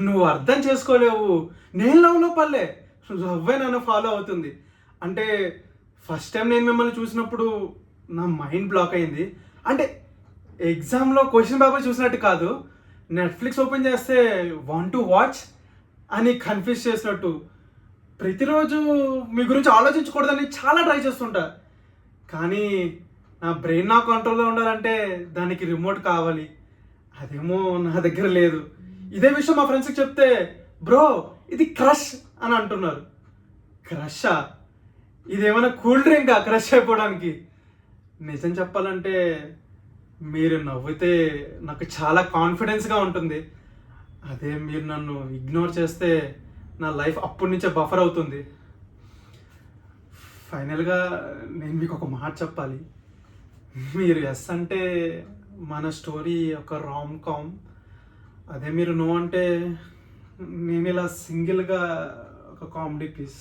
నువ్వు అర్థం చేసుకోలేవు, నేను లవ్లో పడలే, లవ్వే నన్ను ఫాలో అవుతుంది. అంటే ఫస్ట్ టైం నేను మిమ్మల్ని చూసినప్పుడు నా మైండ్ బ్లాక్ అయింది. అంటే ఎగ్జామ్లో క్వశ్చన్ పేపర్ చూసినట్టు కాదు, నెట్ఫ్లిక్స్ ఓపెన్ చేస్తే వాంట్ టు వాచ్ అని కన్ఫ్యూజ్ చేసినట్టు. ప్రతిరోజు మీ గురించి ఆలోచించకూడదని చాలా ట్రై చేస్తుంటా, కానీ నా బ్రెయిన్ నా కంట్రోల్లో ఉండాలంటే దానికి రిమోట్ కావాలి. అదేమో నా దగ్గర లేదు. ఇదే విషయం మా ఫ్రెండ్స్కి చెప్తే, బ్రో ఇది క్రష్ అని అంటున్నారు. క్రషా? ఇదేమైనా కూల్ డ్రింకా క్రష్ అయిపోవడానికి? నిజం చెప్పాలంటే మీరు నవ్వితే నాకు చాలా కాన్ఫిడెన్స్గా ఉంటుంది. అదే మీరు నన్ను ఇగ్నోర్ చేస్తే నా లైఫ్ అప్పటి నుంచే బఫర్ అవుతుంది. ఫైనల్గా నేను మీకు ఒక మాట చెప్పాలి. మీరు ఎస్ అంటే మన స్టోరీ ఒక రామ్ కామ్, అదే మీరు నో అంటే నేను ఇలా సింగిల్గా ఒక కామెడీ పీస్.